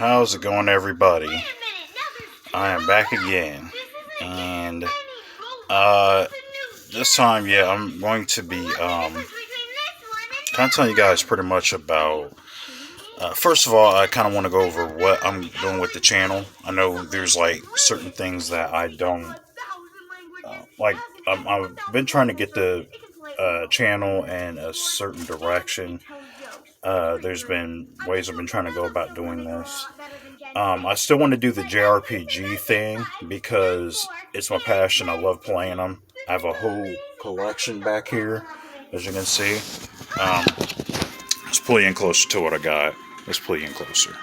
How's it going, everybody? I am back again, and uh, this time, yeah, I'm going to be kind of telling you guys pretty much about. First of all, I kind of want to go over what I'm doing with the channel. I know there's like certain things that I don't like. I've been trying to get the channel in a certain direction. There's been ways I've been trying to go about doing this. I still want to do the JRPG thing because it's my passion. I love playing them. I have a whole collection back here, as you can see. Um, let's pull you in closer to what I got. Let's pull you in closer.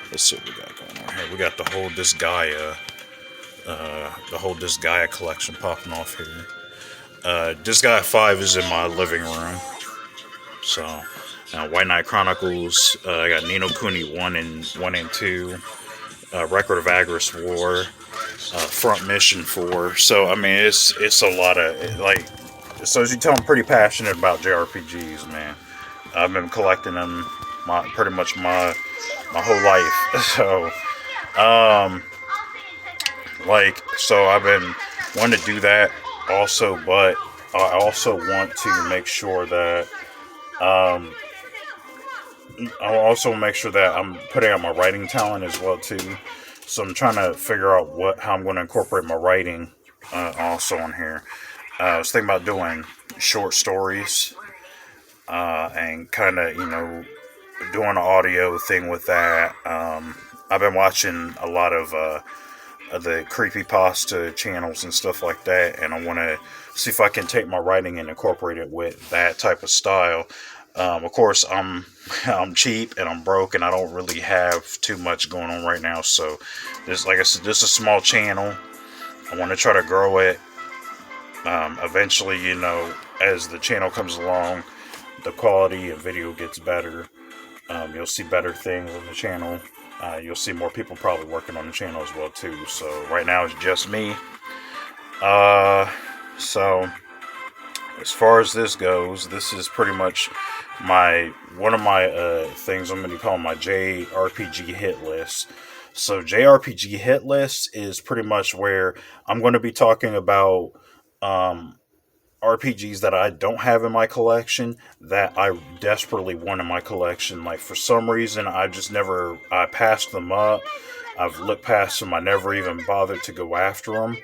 Let's see what we got going on here. We got the whole Disgaea collection popping off here. Disgaea 5 is in my living room. So, White Knight Chronicles. I got Nino Kuni 1 and 2. Record of Agris War. Front Mission 4. So, I mean, it's a lot of, like, so as you tell, I'm pretty passionate about JRPGs, man. I've been collecting them pretty much my whole life. So I've been wanting to do that also, but I also want to make sure that I'm putting out my writing talent as well too. So I'm trying to figure out how I'm going to incorporate my writing also on here. I was thinking about doing short stories and kind of doing an audio thing with that. I've been watching a lot of the creepypasta channels and stuff like that, and I want to see if I can take my writing and incorporate it with that type of style. Of course, I'm cheap and I'm broke, and I don't really have too much going on right now. So, like I said, this is a small channel. I want to try to grow it. Eventually, as the channel comes along, the quality of video gets better. You'll see better things on the channel. You'll see more people probably working on the channel as well too. So right now it's just me. So as far as this goes, this is pretty much one of my things I'm going to call my JRPG Hit List. So JRPG Hit List is pretty much where I'm going to be talking about RPGs that I don't have in my collection that I desperately want in my collection. Like, for some reason, I passed them up. I've looked past them. I never even bothered to go after them.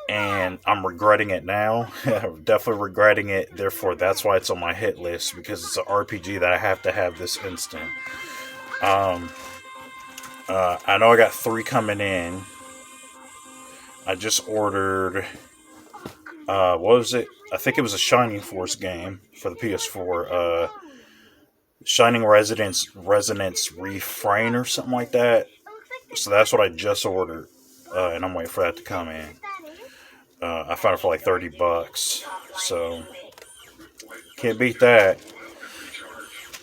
And I'm regretting it now. I'm definitely regretting it. Therefore, that's why it's on my hit list, because it's an RPG that I have to have this instant. I know I got 3 coming in. I just ordered... what was it? I think it was a Shining Force game for the PS4. Shining Resonance Refrain or something like that. So that's what I just ordered, and I'm waiting for that to come in. I found it for like $30, so can't beat that.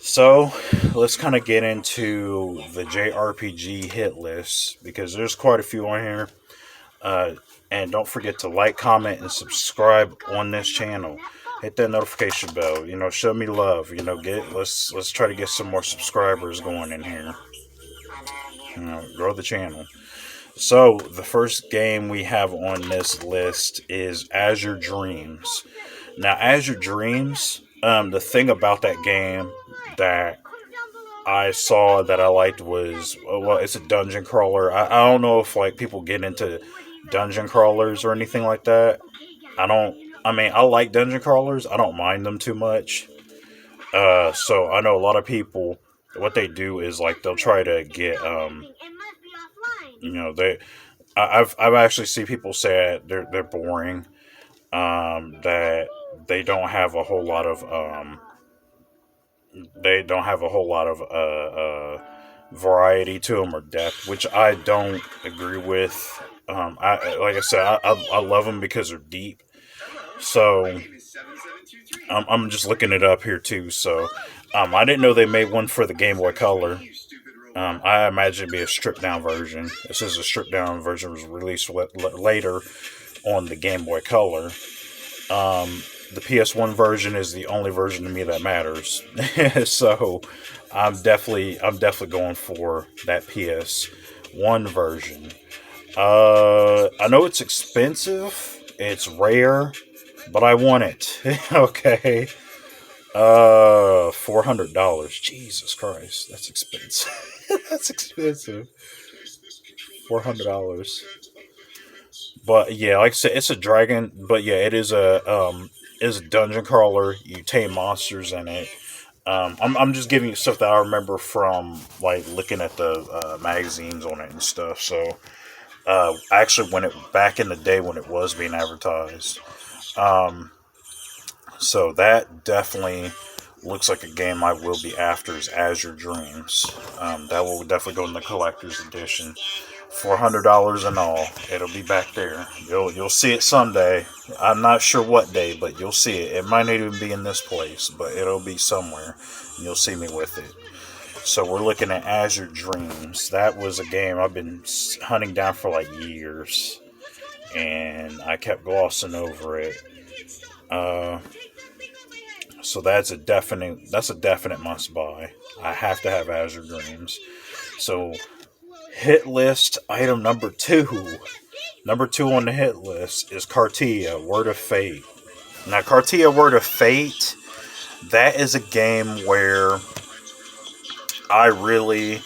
So let's kind of get into the JRPG hit list, because there's quite a few on here. And don't forget to like, comment, and subscribe on this channel. Hit that notification bell. Show me love. Let's try to get some more subscribers going in here. Grow the channel. So the first game we have on this list is Azure Dreams. Now, Azure Dreams. The thing about that game that I saw that I liked was, well, it's a dungeon crawler. I don't know if like people get into dungeon crawlers or anything like that. I like dungeon crawlers. I don't mind them too much. So I know a lot of people, what they do is like they'll try to get I've actually seen people say they're boring. That they don't have a whole lot of variety to them or depth, which I don't agree with. Like I said, I love them because they're deep. So I'm just looking it up here too. So I didn't know they made one for the Game Boy Color. I imagine it'd be a stripped down version. This is a stripped down version, was released later on the Game Boy Color. the PS1 version is the only version to me that matters. So I'm definitely going for that PS1 version. I know it's expensive, it's rare, but I want it. Okay. $400. Jesus Christ, that's expensive. That's expensive. $400. But yeah, like I said, it's a dragon. But yeah, it is a dungeon crawler. You tame monsters in it. I'm just giving you stuff that I remember from like looking at the magazines on it and stuff. So actually, when it back in the day when it was being advertised, um, so that definitely looks like a game I will be after is Azure Dreams. That will definitely go in the collector's edition. $400 and all. It'll be back there. You'll see it someday. I'm not sure what day, but you'll see it. It might not even be in this place, but it'll be somewhere. And you'll see me with it. So we're looking at Azure Dreams. That was a game I've been hunting down for like years, and I kept glossing over it. Uh, so that's a definite must buy. I have to have Azure Dreams. So hit list item number two. Number two on the hit list is Cartia Word of Fate. Now, Cartia Word of Fate, that is a game where I really,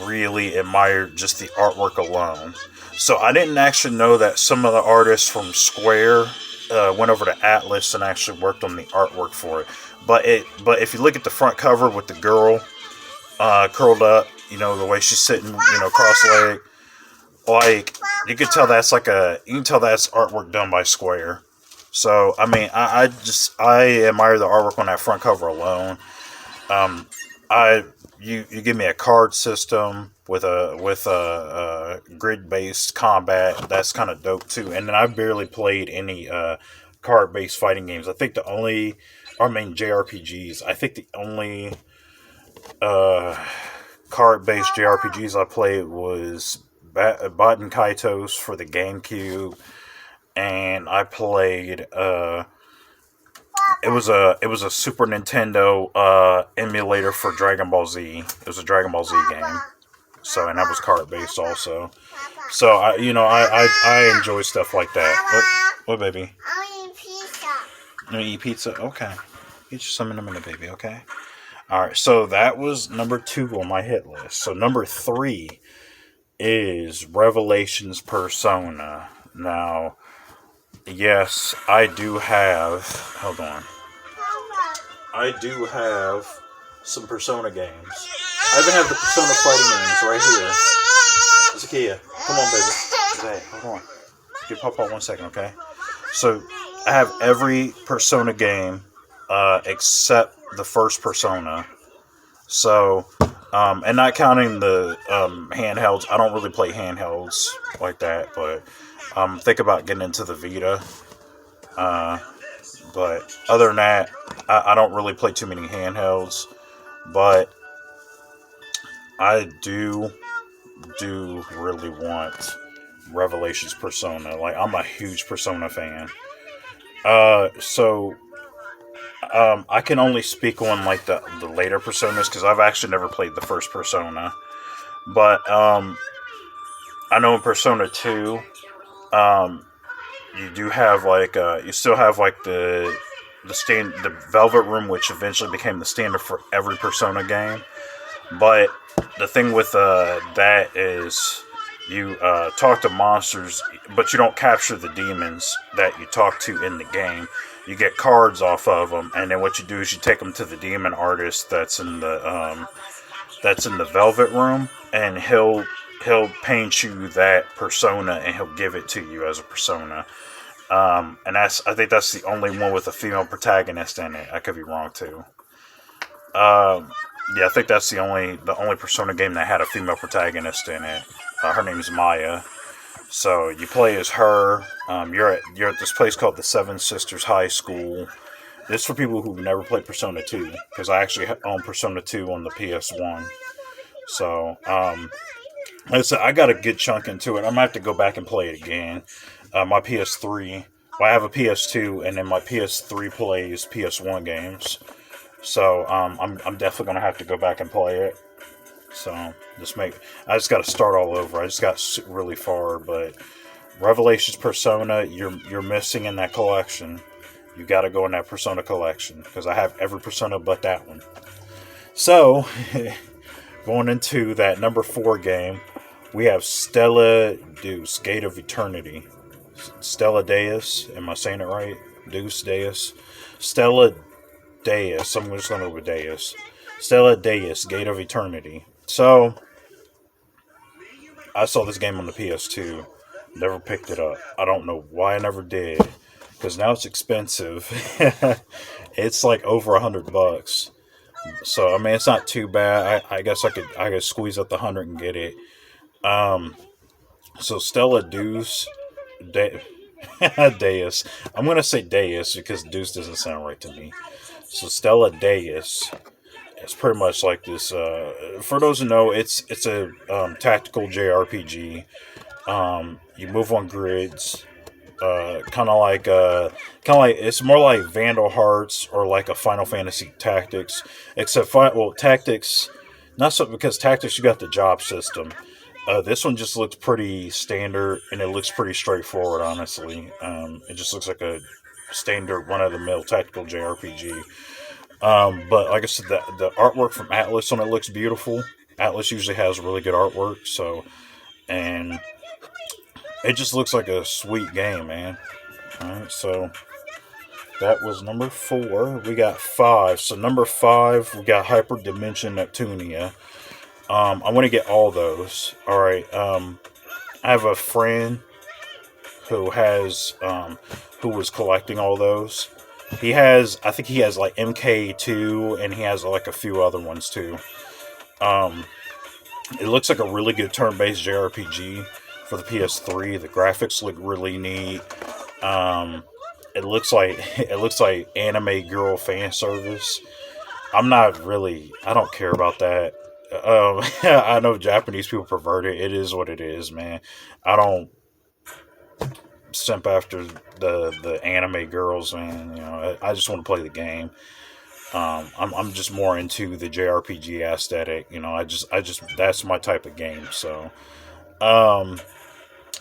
really admire just the artwork alone. So I didn't actually know that some of the artists from Square went over to Atlas and actually worked on the artwork for it. But if you look at the front cover with the girl curled up, the way she's sitting, cross-legged, like you can tell that's artwork done by Square. So I mean, I admire the artwork on that front cover alone. I you give me a card system with a grid based combat. That's kind of dope too. And then I've barely played any card based fighting games. I think JRPGs. I think the only card based JRPGs I played was Baten Kaitos for the GameCube, and I played it was a Super Nintendo emulator for Dragon Ball Z. It was a Dragon Ball Z game. So, and that was card based also. So I enjoy stuff like that. What baby? I eat pizza. You want to eat pizza? Okay. Get you some in a minute, baby. Okay. All right. So that was number two on my hit list. So number three is Revelations Persona. Now, yes, I do have. Hold on. I do have some Persona games. I even have the Persona fighting games right here. Zakia, come on, baby. Hey, hold on. Give Papa 1 second, okay? So, I have every Persona game except the first Persona. So, and not counting the handhelds. I don't really play handhelds like that, but think about getting into the Vita. But other than that, I don't really play too many handhelds. But I do really want Revelations Persona. Like, I'm a huge Persona fan. So I can only speak on like the later Personas because I've actually never played the first Persona. But I know in Persona 2, you do have like you still have like the Velvet Room, which eventually became the standard for every Persona game. But the thing with that is you talk to monsters, but you don't capture the demons that you talk to in the game. You get cards off of them, and then what you do is you take them to the demon artist that's in the Velvet Room, and he'll paint you that persona, and he'll give it to you as a persona. And I think that's the only one with a female protagonist in it. I could be wrong too. Yeah, I think that's the only Persona game that had a female protagonist in it. Her name is Maya. So you play as her. You're at this place called the Seven Sisters High School. This is for people who've never played Persona 2, because I actually own Persona 2 on the PS1. So like I said, I got a good chunk into it. I'm gonna have to go back and play it again. My PS3 Well, I have a PS2, and then my PS3 plays PS1 games. So I'm definitely gonna have to go back and play it. So I just got to start all over. I just got really far, but Revelations Persona, you're missing in that collection. You got to go in that Persona collection because I have every Persona but that one. So going into that number 4 game, we have Stella Deuce, Gate of Eternity. Stella Deus, am I saying it right? Deuce Deus? Stella Deus, I'm just going to go with Deus. Stella Deus, Gate of Eternity. So, I saw this game on the PS2, never picked it up. I don't know why I never did, because now it's expensive. It's like over $100. So I mean, it's not too bad. I guess I could squeeze up the 100 and get it. Um, so Stella Deuce, De- Deus. I'm gonna say Deus because Deuce doesn't sound right to me. So Stella Deus. It's pretty much like this. For those who know, it's a tactical JRPG. You move on grids, kind of like it's more like Vandal Hearts or like a Final Fantasy Tactics, except Tactics, not so because Tactics you got the job system. This one just looks pretty standard and it looks pretty straightforward. Honestly, it just looks like a standard run of the mill tactical JRPG. But like I said, the artwork from Atlas on it looks beautiful. Atlas usually has really good artwork, so and it just looks like a sweet game, man. Alright, so that was number 4. We got 5. So number 5, we got Hyper Dimension Neptunia. I want to get all those. Alright, I have a friend who has who was collecting all those. I think he has like MK2 and he has like a few other ones too. Um, it looks like a really good turn-based JRPG for the PS3. The graphics look really neat. Um, it looks like anime girl fan service. I don't care about that. I know Japanese people pervert it. It is what it is, man. I don't simp after the anime girls, man. You know, I just want to play the game. I'm just more into the JRPG aesthetic. You know, I just that's my type of game. So, um,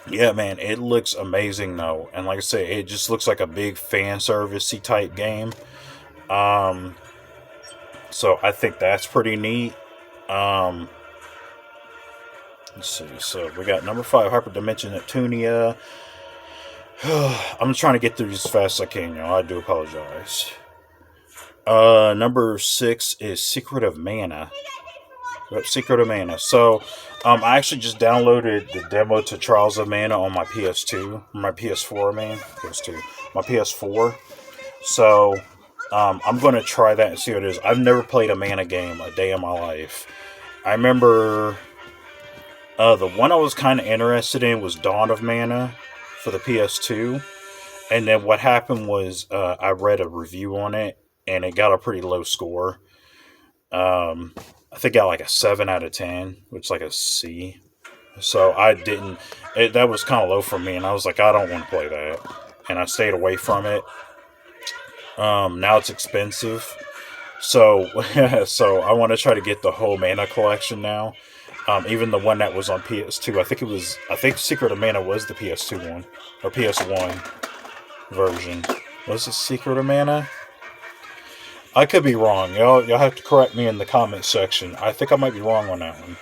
yeah, man, it looks amazing though, and like I say, it just looks like a big fan servicey type game. Um, so I think that's pretty neat. Um, let's see. So we got number 5, Hyperdimension Neptunia. I'm trying to get through as fast as I can, you know. I do apologize. Number 6 is Secret of Mana. Yep, Secret of Mana. So, I actually just downloaded the demo to Trials of Mana on my PS2, my PS4, man, PS2, my PS4. So, I'm gonna try that and see what it is. I've never played a Mana game a day in my life. I remember the one I was kind of interested in was Dawn of Mana for the PS2, and then what happened was I read a review on it, and it got a pretty low score. Um, I think I got like a 7 out of 10, which is like a C. So I didn't. That was kind of low for me, and I was like, I don't want to play that, and I stayed away from it. Now it's expensive, so so I want to try to get the whole Mana collection now. Even the one that was on PS2, I think Secret of Mana was the PS2 one or PS1 version. Was it Secret of Mana? I could be wrong. Y'all have to correct me in the comments section. I think I might be wrong on that one.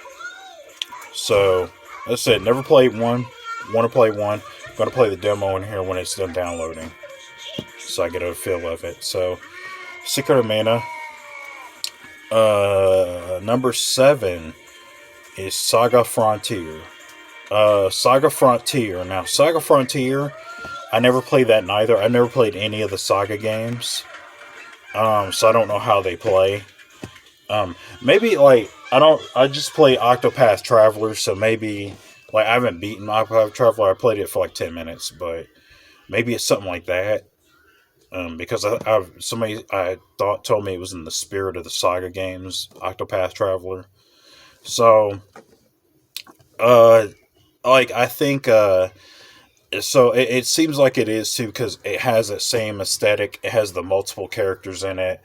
So, as I said, never played one. Want to play one. Going to play the demo in here when it's done downloading, so I get a feel of it. So, Secret of Mana. Number 7 is Saga Frontier. Saga Frontier. Now, Saga Frontier, I never played that neither. I never played any of the Saga games. So I don't know how they play. Maybe like I just play Octopath Traveler, so maybe like I haven't beaten Octopath Traveler. I played it for like 10 minutes, but maybe it's something like that. Because somebody I thought told me it was in the spirit of the Saga games, Octopath Traveler. So, uh, like I think So it seems like it is too because it has that same aesthetic. It has the multiple characters in it.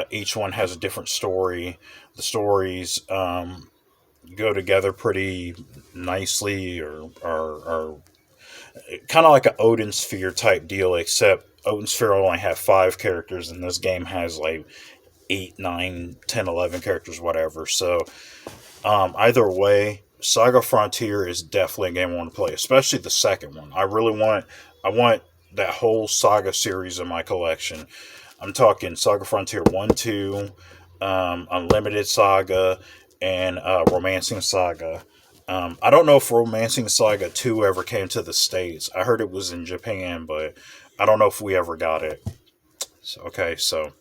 Each one has a different story. The stories go together pretty nicely, or kind of like an Odin Sphere type deal, except Odin Sphere only have 5 characters, and this game has like 8, 9, 10, 11 characters, whatever. So either way, Saga Frontier is definitely a game I want to play, especially the second one. I want that whole Saga series in my collection. I'm talking Saga Frontier 1, 2, Unlimited Saga, and Romancing Saga. I don't know if Romancing Saga 2 ever came to the States. I heard it was in Japan, but I don't know if we ever got it. So, okay, so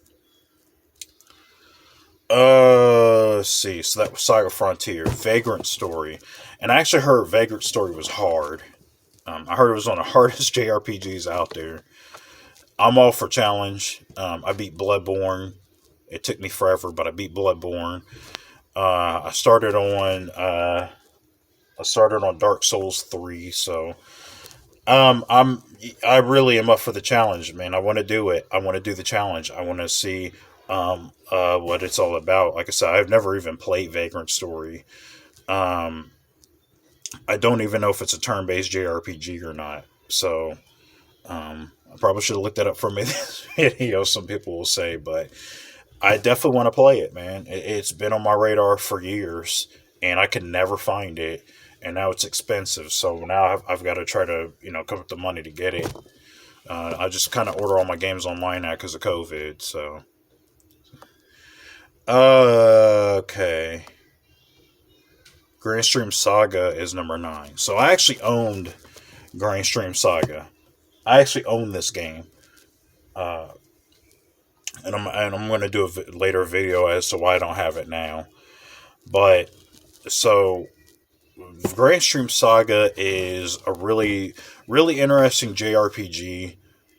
let's see. So that was Saga Frontier, Vagrant Story, and I actually heard Vagrant Story was hard. I heard it was one of the hardest JRPGs out there. I'm all for challenge. I beat Bloodborne. It took me forever, but I beat Bloodborne. I started on Dark Souls 3, so I really am up for the challenge, man. I want to do it. I want to do the challenge. I want to see what it's all about. Like I said, I've never even played Vagrant Story. Um, I don't even know if it's a turn-based JRPG or not. So I probably should have looked that up for me this video. Some people will say, but I definitely want to play it, man. It's been on my radar for years, and I could never find it. And now it's expensive, so now I've got to try to come up with the money to get it. I just kind of order all my games online now because of COVID. So okay, Grand Stream Saga is number 9. So I actually owned Grand Stream Saga. I actually own this game, uh, and I'm going to do a later video as to why I don't have it now. But so Grand Stream Saga is a really interesting JRPG.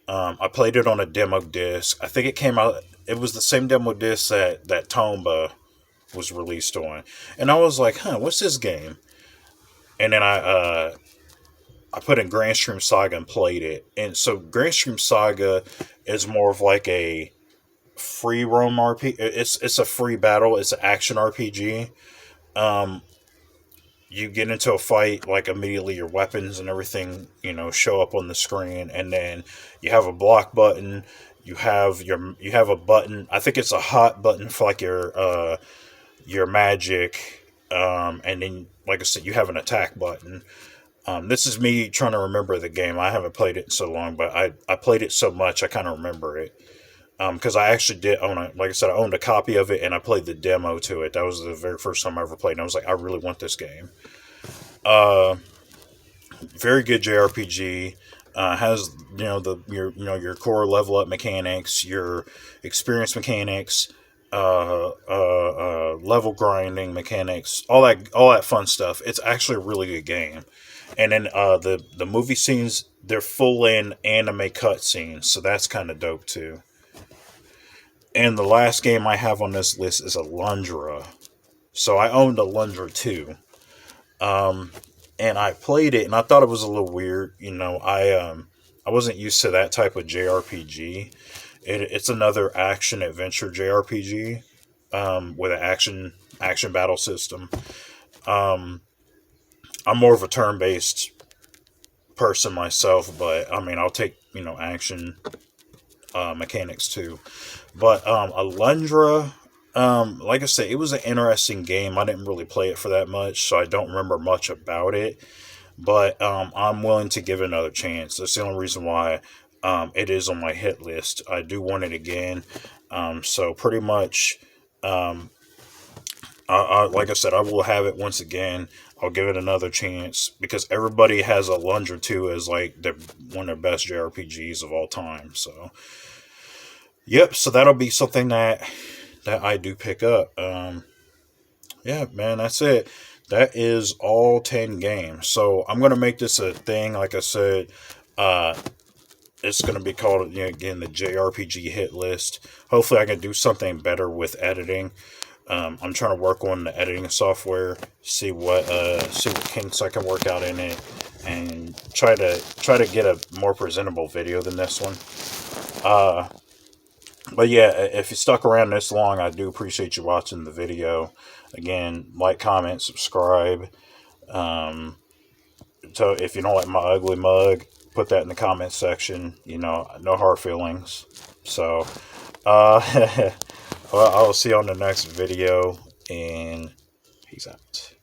I played it on a demo disc. I think it came out. It was the same demo disc that Tomba was released on, and I was like, "Huh, what's this game?" And then I put in Grand Stream Saga and played it. And so Grand Stream Saga is more of like a free roam RPG. It's a free battle. It's an action RPG. Um, you get into a fight, like immediately your weapons and everything show up on the screen, and then you have a block button. You have a button. I think it's a hot button for like your magic, and then like I said, you have an attack button. This is me trying to remember the game. I haven't played it in so long, but I played it so much I kind of remember it. Because I actually did own it. Like I said, I owned a copy of it, and I played the demo to it. That was the very first time I ever played, and I was like, I really want this game. Uh, Very good JRPG. Has your core level up mechanics, your experience mechanics, level grinding mechanics, all that fun stuff. It's actually a really good game. And then the movie scenes, they're full in anime cutscenes, so that's kind of dope too. And the last game I have on this list is Alundra. So I owned Alundra too. Um, and I played it, and I thought it was a little weird. I wasn't used to that type of JRPG. It's another action adventure JRPG with an action battle system. Um, I'm more of a turn based person myself, but I mean I'll take action mechanics too. But Alundra, like I said, it was an interesting game. I didn't really play it for that much, so I don't remember much about it. But I'm willing to give it another chance. That's the only reason why it is on my hit list. I do want it again. So pretty much, um, like I said, I will have it once again. I'll give it another chance because everybody has Alundra 2 as like one of the best JRPGs of all time. So, yep. So that'll be something that I do pick up. Yeah, man, that's it. That is all 10 games. So I'm gonna make this a thing. Like I said, uh, it's gonna be called again the JRPG Hit List. Hopefully, I can do something better with editing. I'm trying to work on the editing software, see what kinks I can work out in it, and try to get a more presentable video than this one. But yeah, if you stuck around this long, I do appreciate you watching the video. Again, like, comment, subscribe. Um, so if you don't like my ugly mug, put that in the comment section. No hard feelings. So, well, I'll see you on the next video, and peace out.